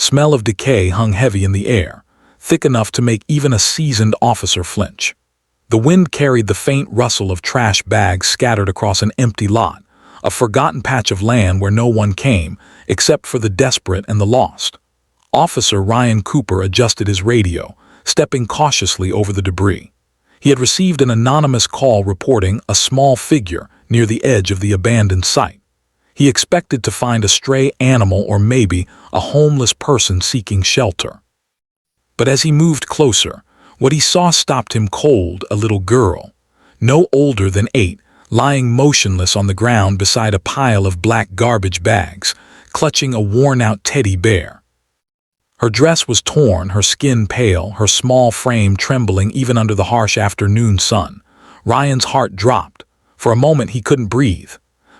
Smell of decay hung heavy in the air, thick enough to make even a seasoned officer flinch. The wind carried the faint rustle of trash bags scattered across an empty lot, a forgotten patch of land where no one came, except for the desperate and the lost. Officer Ryan Cooper adjusted his radio, stepping cautiously over the debris. He had received an anonymous call reporting a small figure near the edge of the abandoned site. He expected to find a stray animal or maybe a homeless person seeking shelter. But as he moved closer, what he saw stopped him cold. A little girl, no older than 8, lying motionless on the ground beside a pile of black garbage bags, clutching a worn-out teddy bear. Her dress was torn, her skin pale, her small frame trembling even under the harsh afternoon sun. Ryan's heart dropped. For a moment he couldn't breathe.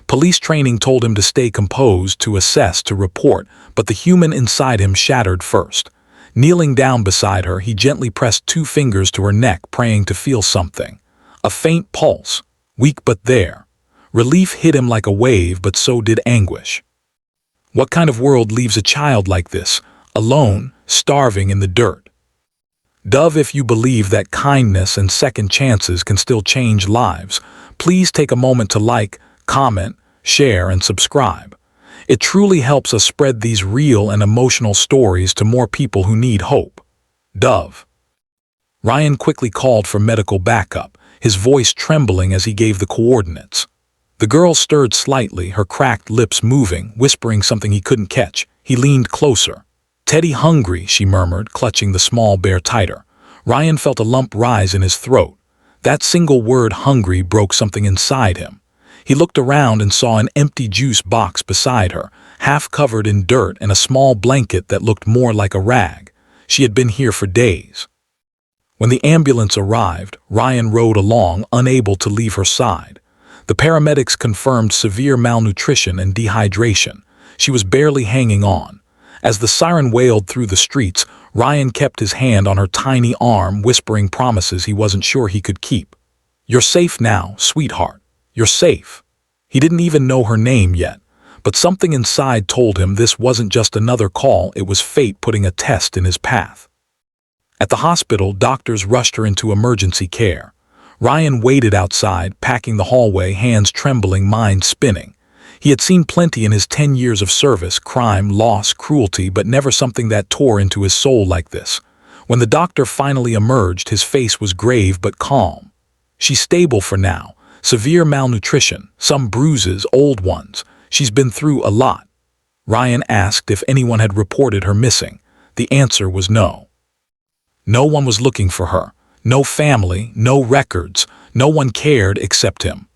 Police training told him to stay composed, to assess, to report, but the human inside him shattered first. Kneeling down beside her, he gently pressed 2 fingers to her neck, praying to feel something. A faint pulse, weak but there. Relief hit him like a wave, but so did anguish. What kind of world leaves a child like this, alone, starving in the dirt? Dove, if you believe that kindness and second chances can still change lives, please take a moment to like, comment, share, and subscribe. It truly helps us spread these real and emotional stories to more people who need hope. Dove. Ryan quickly called for medical backup, his voice trembling as he gave the coordinates. The girl stirred slightly, her cracked lips moving, whispering something he couldn't catch. He leaned closer. "Teddy hungry," she murmured, clutching the small bear tighter. Ryan felt a lump rise in his throat. That single word, hungry, broke something inside him. He looked around and saw an empty juice box beside her, half covered in dirt, and a small blanket that looked more like a rag. She had been here for days. When the ambulance arrived, Ryan rode along, unable to leave her side. The paramedics confirmed severe malnutrition and dehydration. She was barely hanging on. As the siren wailed through the streets, Ryan kept his hand on her tiny arm, whispering promises he wasn't sure he could keep. "You're safe now, sweetheart. You're safe." He didn't even know her name yet, but something inside told him this wasn't just another call, it was fate putting a test in his path. At the hospital, doctors rushed her into emergency care. Ryan waited outside, packing the hallway, hands trembling, mind spinning. He had seen plenty in his 10 years of service, crime, loss, cruelty, but never something that tore into his soul like this. When the doctor finally emerged, his face was grave but calm. "She's stable for now. Severe malnutrition, some bruises, old ones. She's been through a lot." Ryan asked if anyone had reported her missing. The answer was no. No one was looking for her. No family, no records. No one cared except him.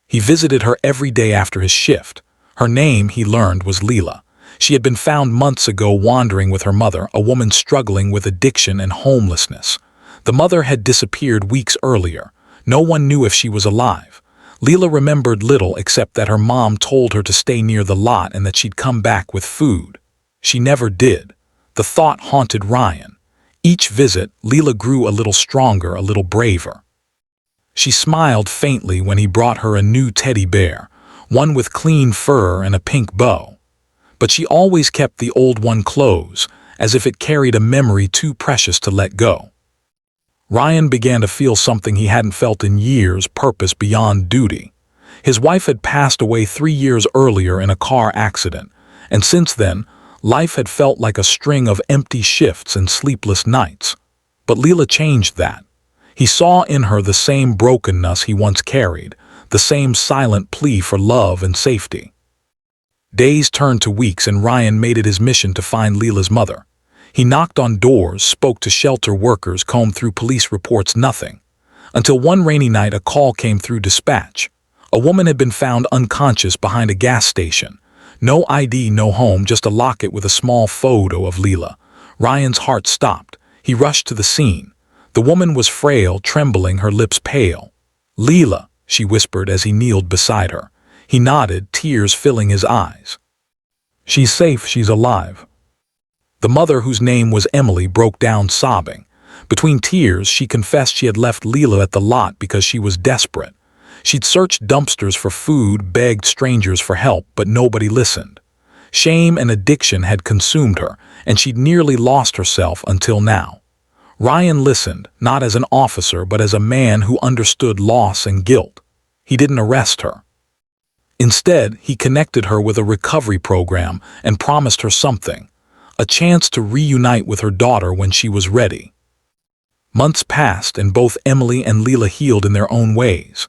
He visited her every day after his shift. Her name, he learned, was Leela. She had been found months ago wandering with her mother, a woman struggling with addiction and homelessness. The mother had disappeared weeks earlier. No one knew if she was alive. Leela remembered little except that her mom told her to stay near the lot and that she'd come back with food. She never did. The thought haunted Ryan. Each visit, Leela grew a little stronger, a little braver. She smiled faintly when he brought her a new teddy bear, one with clean fur and a pink bow. But she always kept the old one close, as if it carried a memory too precious to let go. Ryan began to feel something he hadn't felt in years, purpose beyond duty. His wife had passed away 3 years earlier in a car accident, and since then, life had felt like a string of empty shifts and sleepless nights. But Leela changed that. He saw in her the same brokenness he once carried, the same silent plea for love and safety. Days turned to weeks, and Ryan made it his mission to find Leela's mother. He knocked on doors, spoke to shelter workers, combed through police reports, nothing. Until one rainy night a call came through dispatch. A woman had been found unconscious behind a gas station. No ID, no home, just a locket with a small photo of Leela. Ryan's heart stopped. He rushed to the scene. The woman was frail, trembling, her lips pale. "Leela," she whispered as he kneeled beside her. He nodded, tears filling his eyes. "She's safe, she's alive." The mother, whose name was Emily, broke down sobbing. Between tears, she confessed she had left Leela at the lot because she was desperate. She'd searched dumpsters for food, begged strangers for help, but nobody listened. Shame and addiction had consumed her, and she'd nearly lost herself until now. Ryan listened, not as an officer but as a man who understood loss and guilt. He didn't arrest her. Instead, he connected her with a recovery program and promised her something: a chance to reunite with her daughter when she was ready. Months passed, and both Emily and Leela healed in their own ways.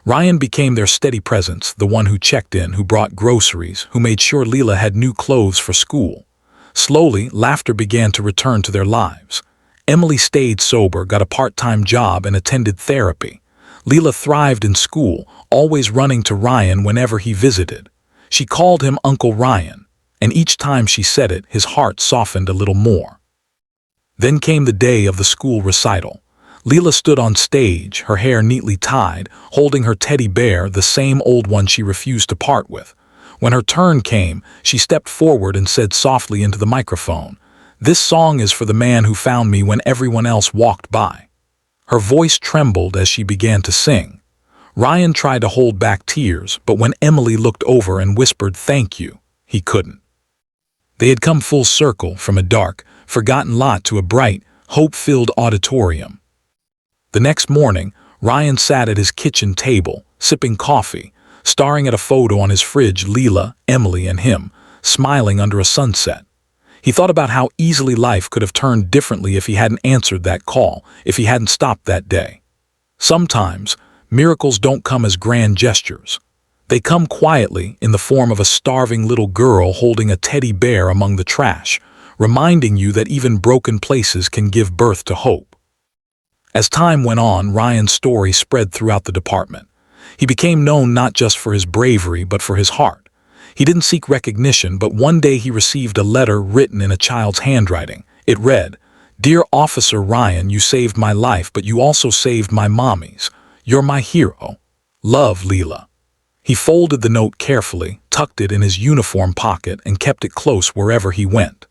Ryan became their steady presence, the one who checked in, who brought groceries, who made sure Leela had new clothes for school. Slowly, laughter began to return to their lives. Emily stayed sober, got a part-time job, and attended therapy. Leela thrived in school, always running to Ryan whenever he visited. She called him Uncle Ryan, and each time she said it, his heart softened a little more. Then came the day of the school recital. Leela stood on stage, her hair neatly tied, holding her teddy bear, the same old one she refused to part with. When her turn came, she stepped forward and said softly into the microphone, "This song is for the man who found me when everyone else walked by." Her voice trembled as she began to sing. Ryan tried to hold back tears, but when Emily looked over and whispered "thank you," he couldn't. They had come full circle, from a dark, forgotten lot to a bright, hope-filled auditorium. The next morning, Ryan sat at his kitchen table, sipping coffee, staring at a photo on his fridge: Leela, Emily, and him, smiling under a sunset. He thought about how easily life could have turned differently if he hadn't answered that call, if he hadn't stopped that day. Sometimes, miracles don't come as grand gestures. They come quietly, in the form of a starving little girl holding a teddy bear among the trash, reminding you that even broken places can give birth to hope. As time went on, Ryan's story spread throughout the department. He became known not just for his bravery, but for his heart. He didn't seek recognition, but one day he received a letter written in a child's handwriting. It read, "Dear Officer Ryan, you saved my life, but you also saved my mommy's. You're my hero. Love, Leela." He folded the note carefully, tucked it in his uniform pocket, and kept it close wherever he went.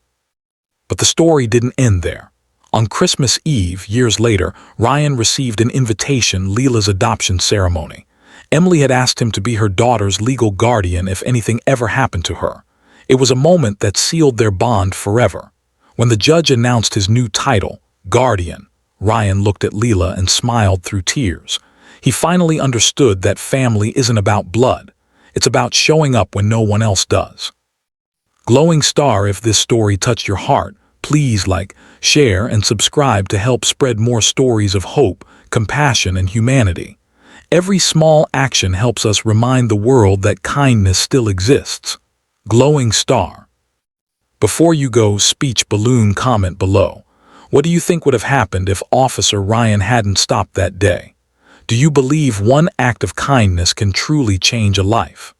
But the story didn't end there. On Christmas Eve, years later, Ryan received an invitation: Leela's adoption ceremony. Emily had asked him to be her daughter's legal guardian if anything ever happened to her. It was a moment that sealed their bond forever. When the judge announced his new title, guardian, Ryan looked at Leela and smiled through tears. He finally understood that family isn't about blood. It's about showing up when no one else does. Glowing star, if this story touched your heart, please like, share, and subscribe to help spread more stories of hope, compassion, and humanity. Every small action helps us remind the world that kindness still exists. Glowing star. Before you go, speech balloon, comment below. What do you think would have happened if Officer Ryan hadn't stopped that day? Do you believe one act of kindness can truly change a life?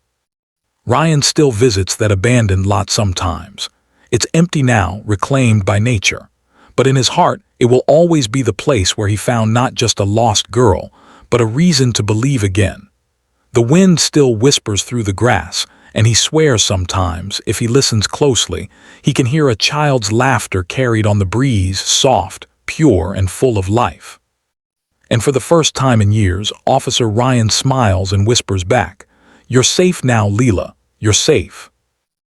Ryan still visits that abandoned lot sometimes. It's empty now, reclaimed by nature. But in his heart, it will always be the place where he found not just a lost girl, but a reason to believe again. The wind still whispers through the grass, and he swears sometimes, if he listens closely, he can hear a child's laughter carried on the breeze, soft, pure, and full of life. And for the first time in years, Officer Ryan smiles and whispers back, "You're safe now, Leela. You're safe."